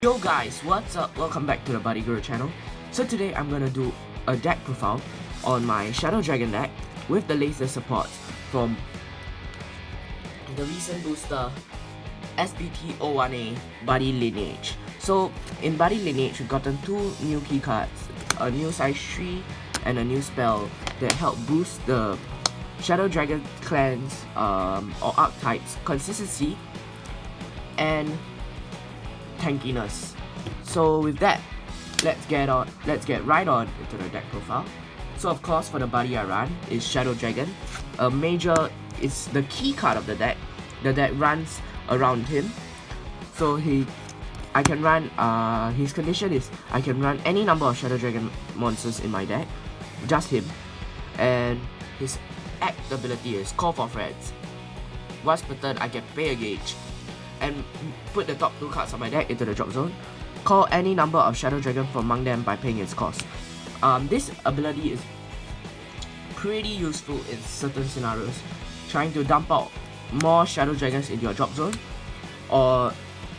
Yo guys, what's up? Welcome back to the Buddy Guru channel. So today I'm gonna do a deck profile on my Shadow Dragon deck with the latest supports from the recent booster SBT01-A Buddy Lineage. So in Buddy Lineage we've gotten two new key cards, a new size 3 and a new spell that help boost the Shadow Dragon clans or archetypes consistency and tankiness. So with that, let's get right on into the deck profile. So of course for the buddy I run is Shadow Dragon. It's the key card of the deck. The deck runs around him. So I can run his condition is I can run any number of Shadow Dragon monsters in my deck, just him. And his act ability is Call for Friends. Once per turn I can pay a gauge and put the top two cards of my deck into the drop zone. Call any number of Shadow Dragon from among them by paying its cost. This ability is pretty useful in certain scenarios, trying to dump out more Shadow Dragons in your drop zone, or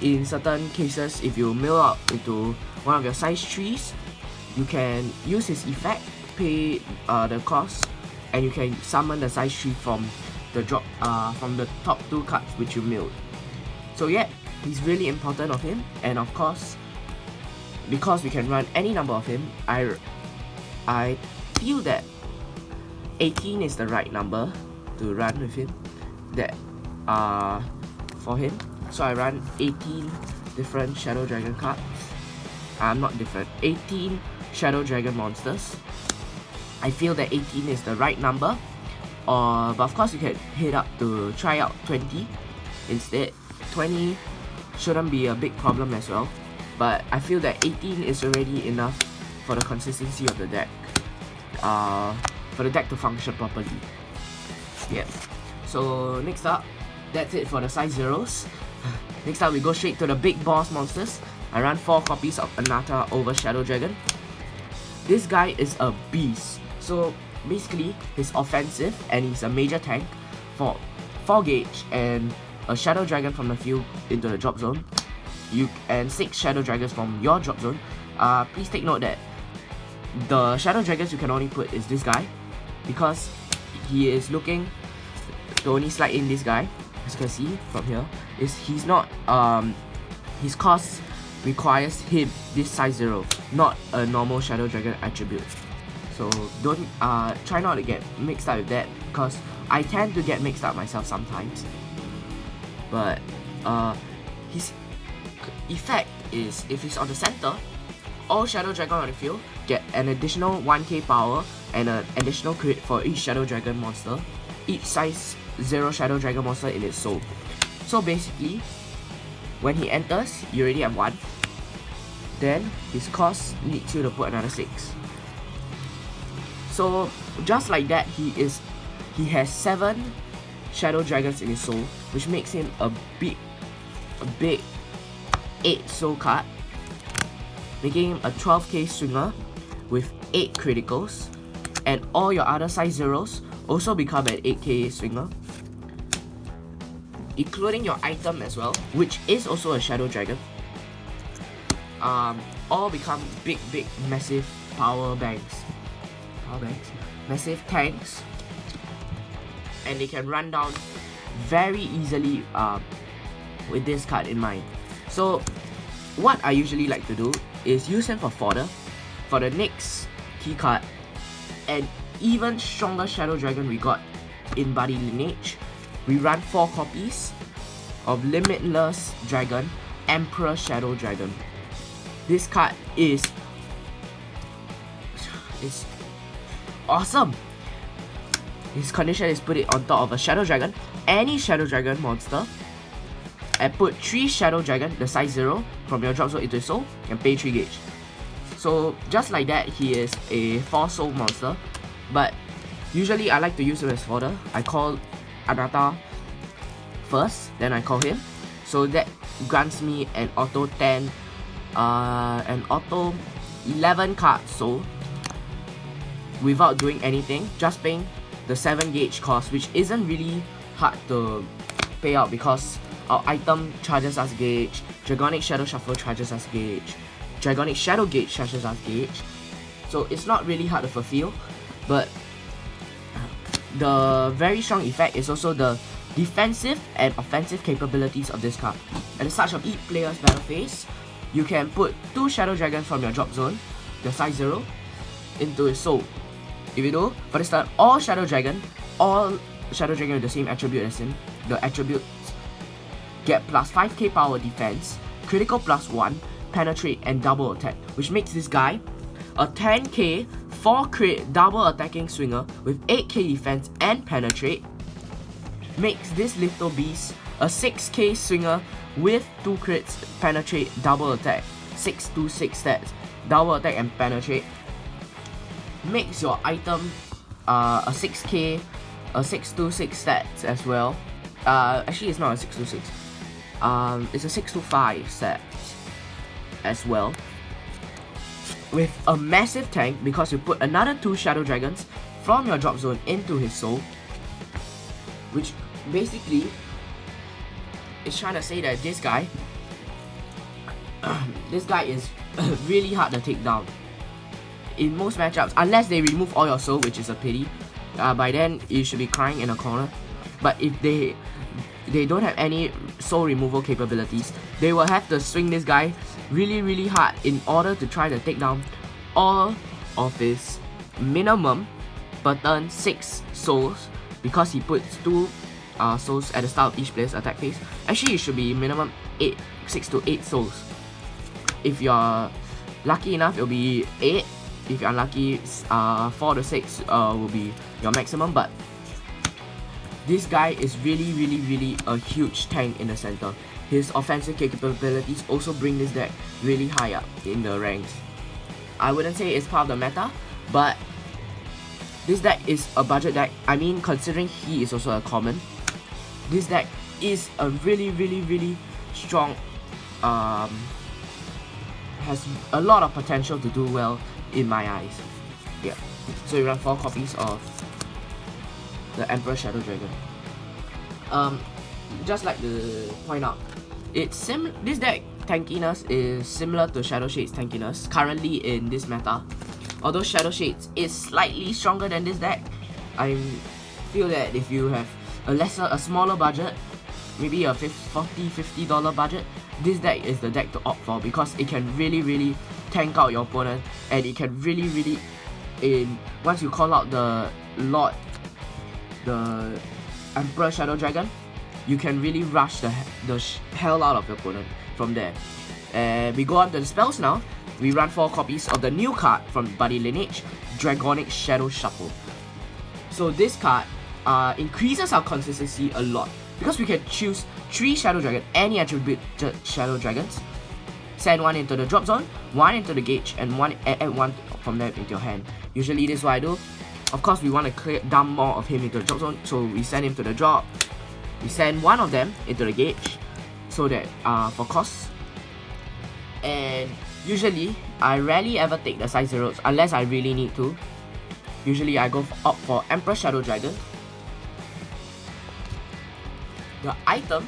in certain cases if you mill out into one of your size 3s, you can use his effect, pay the cost, and you can summon the size 3 from the from the top two cards which you milled. So yeah, he's really important of him, and of course, because we can run any number of him, I feel that 18 is the right number to run with him. For him. So I run 18 different Shadow Dragon cards. 18 Shadow Dragon monsters. I feel that 18 is the right number. But of course you can hit up to try out 20 instead. 20 shouldn't be a big problem as well, but I feel that 18 is already enough for the consistency of the deck, for the deck to function properly. Yeah. So next up, that's it for the size zeros. Next up we go straight to the big boss monsters. I run 4 copies of Anata over Shadow Dragon. This guy is a beast. So basically he's offensive and he's a major tank for 4 gauge and a Shadow Dragon from the field into the drop zone, and 6 Shadow Dragons from your drop zone. Please take note that the Shadow Dragons you can only put is this guy, because he is looking to only slide in this guy. As you can see from here, he's not his cost requires him this size 0, not a normal Shadow Dragon attribute. So don't try not to get mixed up with that, because I tend to get mixed up myself sometimes. But his effect is, if he's on the center, all Shadow Dragon on the field get an additional 1k power and an additional crit for each Shadow Dragon monster, each size 0 Shadow Dragon monster in its soul. So basically, when he enters, you already have 1. Then his cost needs you to put another 6. So just like that, he has 7 Shadow Dragons in his soul, which makes him a big 8 soul card, making him a 12k swinger with 8 criticals, and all your other size zeros also become an 8k swinger, including your item as well, which is also a Shadow Dragon. All become big massive power banks, massive tanks, and they can run down very easily with this card in mind. So what I usually like to do is use him for fodder for the next key card and even stronger Shadow Dragon we got in Buddy Lineage. We run 4 copies of Limitless Dragon, Emperor Shadow Dragon. This card is awesome. His condition is put it on top of a Shadow Dragon, any Shadow Dragon monster, and put 3 Shadow Dragon, the size 0, from your drop zone into his soul, and pay 3 gauge. So just like that, he is a 4 soul monster, but usually I like to use him as fodder. I call Anata first, then I call him. So that grants me an auto 10, an auto 11 card soul without doing anything, just paying the 7 gauge cost, which isn't really hard to pay out because our item charges us gauge, Dragonic Shadow Shuffle charges as Gauge, Dragonic Shadow Gauge charges as Gauge. So it's not really hard to fulfill, but the very strong effect is also the defensive and offensive capabilities of this card. At the start of each player's battle phase, you can put 2 Shadow Dragons from your drop zone, your size 0, into his soul. If you do, for this turn, all Shadow Dragon with the same attribute as him, the attributes get plus 5k power defense, critical plus 1, penetrate, and double attack, which makes this guy a 10k 4 crit double attacking swinger with 8k defense and penetrate. Makes this little beast a 6k swinger with 2 crits, penetrate, double attack, 626 stats, double attack and penetrate. Makes your item a 6k, a 626 stats as well. Actually it's not a 626. It's a 625 stats as well. With a massive tank because you put another 2 Shadow Dragons from your drop zone into his soul, which basically is trying to say that this guy is really hard to take down in most matchups, unless they remove all your soul, which is a pity. By then you should be crying in a corner. But if they don't have any soul removal capabilities, they will have to swing this guy really hard in order to try to take down all of his minimum per turn 6 souls, because he puts 2 souls at the start of each player's attack phase. Actually it should be minimum 6 to 8 souls. If you're lucky enough, it'll be 8. If you're unlucky, 4 to 6 will be your maximum. But this guy is really a huge tank in the center. His offensive capabilities also bring this deck really high up in the ranks. I wouldn't say it's part of the meta, but this deck is a budget deck. I mean, considering he is also a common, this deck is a really strong, has a lot of potential to do well in my eyes. Yeah. So we run 4 copies of the Emperor Shadow Dragon. Just like to point out, this deck tankiness is similar to Shadow Shade's tankiness currently in this meta. Although Shadow Shades is slightly stronger than this deck, I feel that if you have a smaller budget, maybe a $50 budget, this deck is the deck to opt for, because it can really tank out your opponent, and it can really once you call out the Emperor Shadow Dragon, you can really rush the hell out of your opponent from there. And we go on to the spells now. We run 4 copies of the new card from Buddy Lineage, Dragonic Shadow Shuffle. So this card increases our consistency a lot, because we can choose 3 Shadow Dragon, any attribute Shadow Dragons, send 1 into the drop zone, 1 into the gauge, and add 1 from there into your hand. Usually this is what I do. Of course, we want to dump more of him into the drop zone, so we send him to the drop. We send 1 of them into the gauge, so that for costs. And usually, I rarely ever take the size 0s unless I really need to. Usually, I opt for Emperor Shadow Dragon. The item,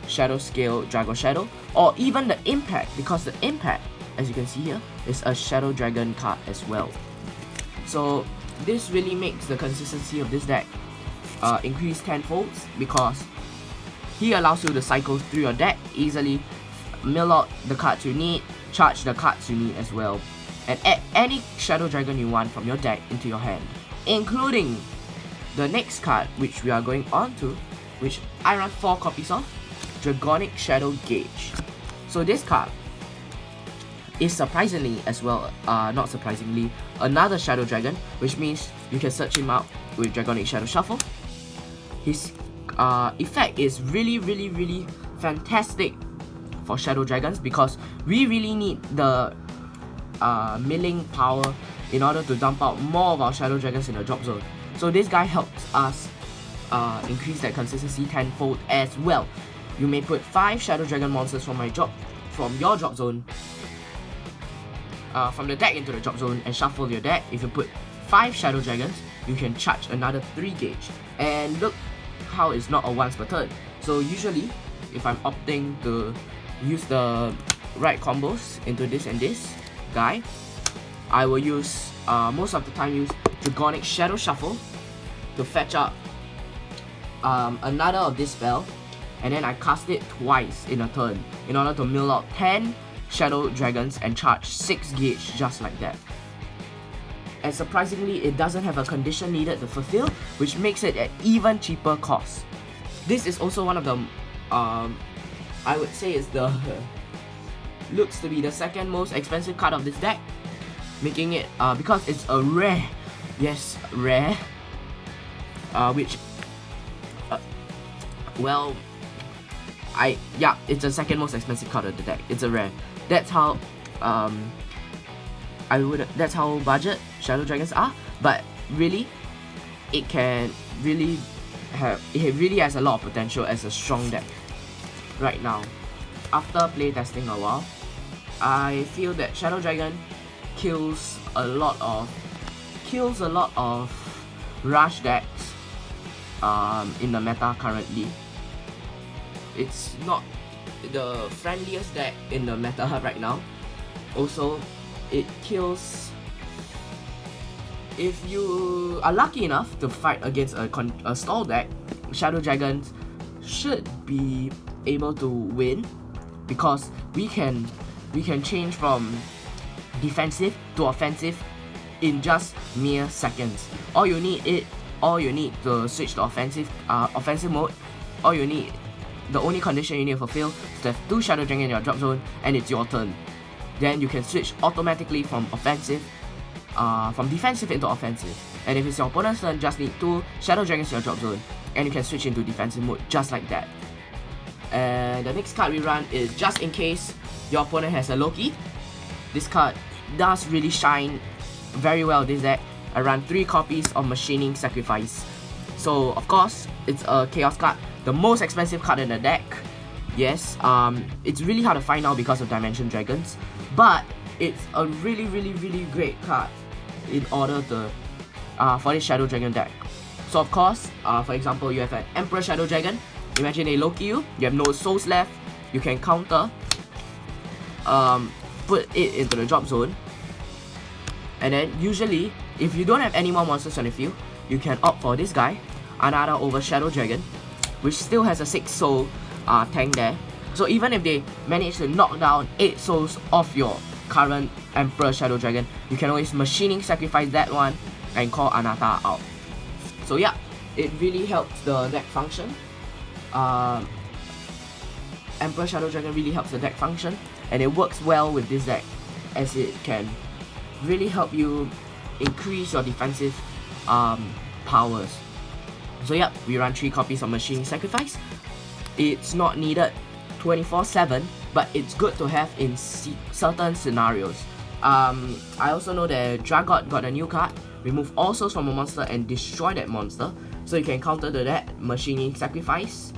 Shadow Scale Dragon Shadow, or even the impact, because the impact, as you can see here, is a Shadow Dragon card as well. So this really makes the consistency of this deck increase tenfold, because he allows you to cycle through your deck easily, mill out the cards you need, charge the cards you need as well, and add any Shadow Dragon you want from your deck into your hand, including the next card which we are going on to, which I run 4 copies of, Dragonic Shadow Gauge. So this card is surprisingly as well, not surprisingly, another Shadow Dragon, which means you can search him out with Dragonic Shadow Shuffle. His effect is really fantastic for Shadow Dragons, because we really need the milling power in order to dump out more of our Shadow Dragons in the drop zone. So this guy helps us increase that consistency tenfold as well. You may put 5 Shadow Dragon monsters from your drop zone, from the deck into the drop zone, and shuffle your deck. If you put 5 Shadow Dragons, you can charge another 3 gauge. And look how it's not a once per turn. So usually, if I'm opting to use the right combos into this and this guy, I will use most of the time use Dragonic Shadow Shuffle to fetch up another of this spell, and then I cast it twice in a turn in order to mill out 10 Shadow Dragons and charge 6 gauge just like that. And surprisingly, it doesn't have a condition needed to fulfill, which makes it an even cheaper cost. This is also one of the, I would say is the, looks to be the second most expensive card of this deck, making it, because it's a rare, yes, rare, which, well, yeah, it's the second most expensive card of the deck. It's a rare. That's how, that's how budget Shadow Dragons are, but really, it really has a lot of potential as a strong deck right now. After playtesting a while, I feel that Shadow Dragon kills a lot of rush decks in the meta currently. It's not the friendliest deck in the meta right now. Also, it kills, if you are lucky enough to fight against a stall deck, Shadow Dragons should be able to win, because we can change from defensive to offensive in just mere seconds. All you need to switch to offensive mode. The only condition you need to fulfill is to have 2 Shadow Dragon in your drop zone, and it's your turn. Then you can switch automatically from defensive into offensive. And if it's your opponent's turn, just need 2 Shadow Dragons in your drop zone, and you can switch into defensive mode just like that. And the next card we run is just in case your opponent has a Loki. This card does really shine very well this deck. I run 3 copies of Machining Sacrifice. So of course, it's a Chaos card, the most expensive card in the deck. Yes, it's really hard to find now because of Dimension Dragons, but it's a really great card in order to for this Shadow Dragon deck. So of course, for example, you have an Emperor Shadow Dragon. Imagine they Loki you have no souls left. You can counter, put it into the drop zone, and then usually, if you don't have any more monsters on the field, you can opt for this guy, another over Shadow Dragon, which still has a 6 soul tank there. So even if they manage to knock down 8 souls off your current Emperor Shadow Dragon, you can always Machining Sacrifice that one and call Anata out. So yeah, it really helps the deck function. Emperor Shadow Dragon really helps the deck function, and it works well with this deck, as it can really help you increase your defensive powers. So yeah, we run 3 copies of Machining Sacrifice. It's not needed 24/7, but it's good to have in certain scenarios. I also know that Dragot got a new card, remove all souls from a monster and destroy that monster. So you can counter to that Machining Sacrifice.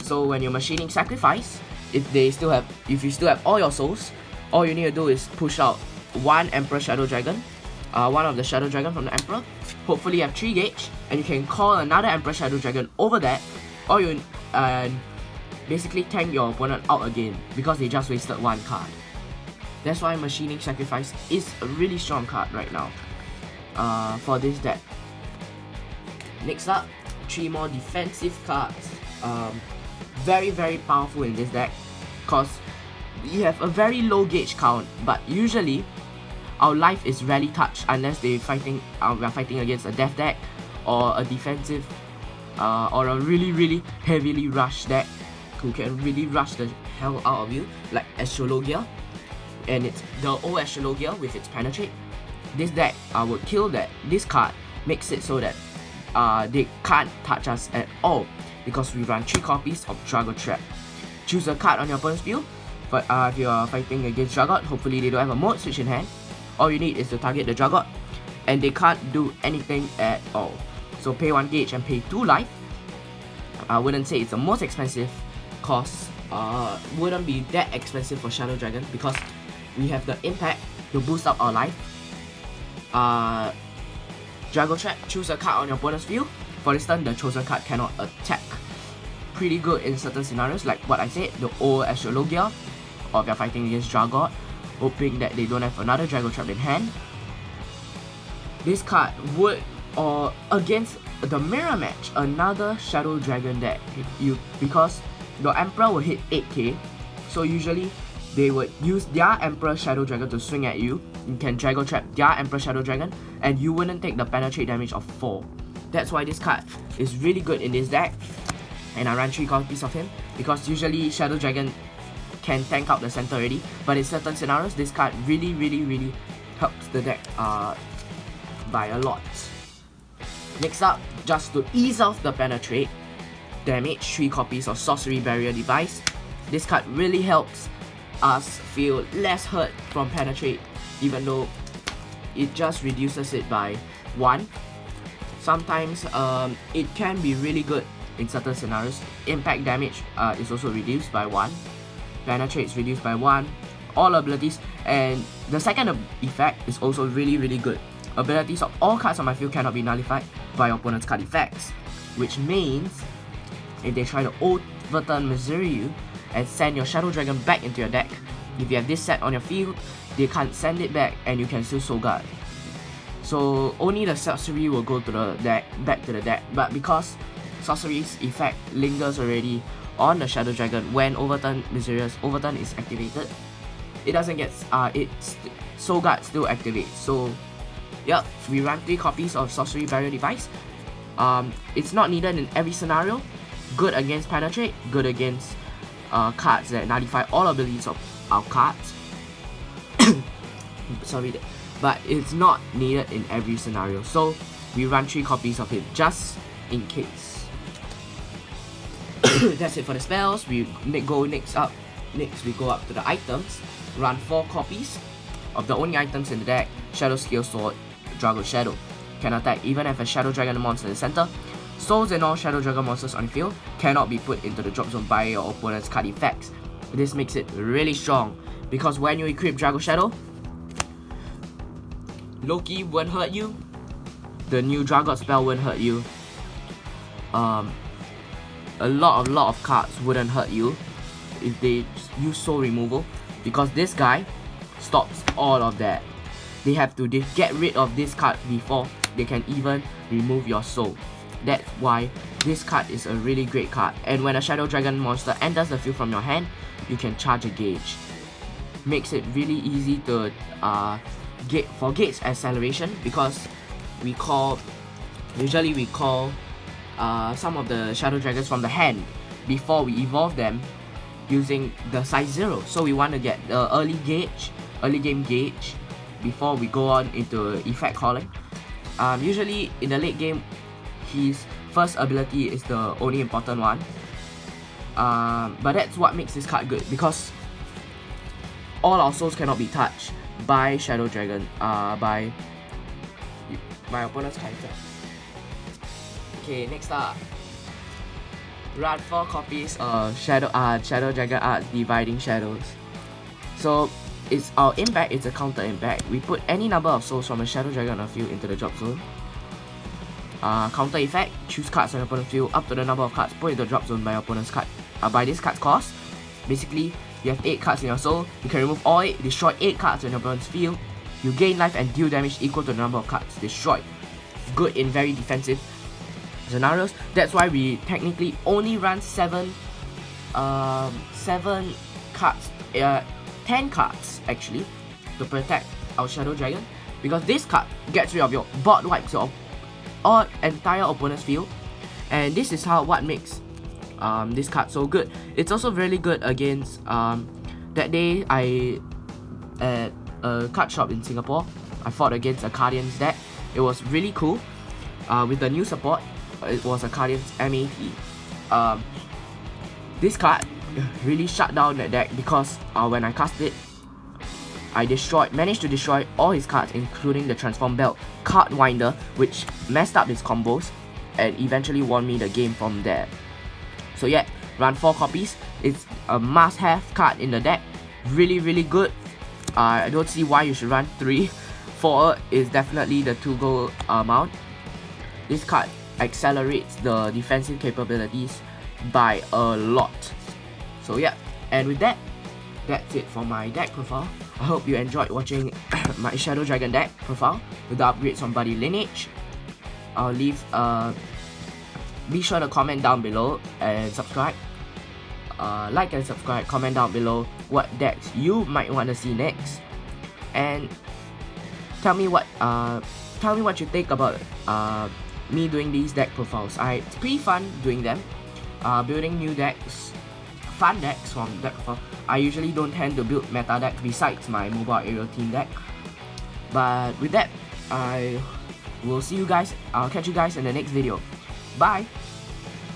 So when you're Machining Sacrifice, if you still have all your souls, all you need to do is push out 1 Emperor Shadow Dragon, one of the Shadow Dragon from the Emperor. Hopefully you have 3 gauge, and you can call another Emperor Shadow Dragon over that, or you basically tank your opponent out again because they just wasted 1 card. That's why Machining Sacrifice is a really strong card right now for this deck. Next up, 3 more defensive cards. Very powerful in this deck, because we have a very low gauge count, but usually our life is rarely touched unless we're fighting against a death deck or a defensive or a really heavily rush deck who can really rush the hell out of you, like Astrologia, and it's the old Astrologia with its Penetrate. This deck would kill that. This card makes it so that they can't touch us at all, because we run 3 copies of Dragot Trap. Choose a card on your opponent's field, but if you are fighting against Dragot, hopefully they don't have a mode switch in hand. All you need is to target the Dragot, and they can't do anything at all. So pay 1 gauge and pay 2 life. I wouldn't say it's the most expensive, cause wouldn't be that expensive for Shadow Dragon, because we have the impact to boost up our life. Dragot Trap, choose a card on your opponent's field. For instance, the chosen card cannot attack. pretty good in certain scenarios, like what I said, the old Astrologia, or if you're fighting against Dragot, hoping that they don't have another Dragon Trap in hand. This card would, or against the mirror match, another Shadow Dragon deck, because your Emperor will hit 8k, so usually they would use their Emperor Shadow Dragon to swing at you. You can Dragon Trap their Emperor Shadow Dragon, and you wouldn't take the penetrate damage of 4. That's why this card is really good in this deck, and I run 3 copies of him, because usually Shadow Dragon can tank out the center already, but in certain scenarios, this card really helps the deck by a lot. Next up, just to ease off the penetrate damage, 3 copies of Sorcery Barrier Device. This card really helps us feel less hurt from penetrate, even though it just reduces it by 1. Sometimes it can be really good in certain scenarios. Impact damage is also reduced by 1. Penetrate is reduced by 1. All abilities, and the second effect is also really good. Abilities of all cards on my field cannot be nullified by your opponent's card effects, which means if they try to overturn Misery and send your Shadow Dragon back into your deck, if you have this set on your field, they can't send it back and you can still Soul Guard. So only the sorcery will go to the deck, back to the deck, but because sorcery's effect lingers already on the Shadow Dragon when Overturn is activated, it doesn't get Soul Guard still activates. So yep, we run 3 copies of Sorcery Barrier Device. It's not needed in every scenario. Good against penetrate, good against cards that nullify all abilities of our cards. Sorry, but it's not needed in every scenario. So we run 3 copies of it just in case. That's it for the spells. We go next we go up to the items. Run 4 copies of the only items in the deck: Shadow Scale Sword, Dragon Shadow. Can attack even if a Shadow Dragon monster in the center. Souls and all Shadow Dragon monsters on the field cannot be put into the drop zone by your opponent's card effects. This makes it really strong, because when you equip Dragon Shadow, Loki won't hurt you, the new Dragon spell won't hurt you, a lot of cards wouldn't hurt you if they use soul removal, because this guy stops all of that. They have to get rid of this card before they can even remove your soul. That's why this card is a really great card. And when a Shadow Dragon monster enters the field from your hand, you can charge a gauge. Makes it really easy to for Gate's acceleration, because usually we call some of the Shadow Dragons from the hand before we evolve them using the size 0. So we want to get the early game gauge before we go on into effect calling. Usually in the late game, his first ability is the only important one. But that's what makes this card good, because all our souls cannot be touched by Shadow Dragon, by my opponent's card effect. Okay, next up, run 4 copies of Shadow Dragon Art Dividing Shadows. So it's our impact, it's a counter impact. We put any number of souls from a Shadow Dragon on the field into the drop zone. Counter effect, choose cards on your opponent's field up to the number of cards put into the drop zone by your opponent's card. By this card's cost, basically you have 8 cards in your soul, you can remove all 8, destroy 8 cards on your opponent's field. You gain life and deal damage equal to the number of cards destroyed. Good in very defensive scenarios. That's why we technically only run 7 cards, 10 cards actually, to protect our Shadow Dragon, because this card gets rid of your board wipes your entire opponent's field, and this is what makes this card so good. It's also really good against that day at a card shop in Singapore, I fought against a Guardians deck. It was really cool. With the new support, it was a Guardians MAT. This card really shut down that deck, because when I cast it, I managed to destroy all his cards, including the Transform Belt Card Winder, which messed up his combos and eventually won me the game from there. So yeah, run 4 copies. It's a must-have card in the deck. Really good. I don't see why you should run 3. 4 is definitely the 2 gold amount. This card accelerates the defensive capabilities by a lot. So yeah, and with that, that's it for my deck profile. I hope you enjoyed watching my Shadow Dragon deck profile with the upgrades on Buddy Lineage. I'll leave be sure to comment down below and subscribe. Like and subscribe, comment down below what decks you might want to see next, and tell me what you think about me doing these deck profiles. It's pretty fun doing them, building new decks, fun decks from deck profile. I usually don't tend to build meta decks besides my mobile aerial team deck. But with that, I will see you guys. I'll catch you guys in the next video. Bye.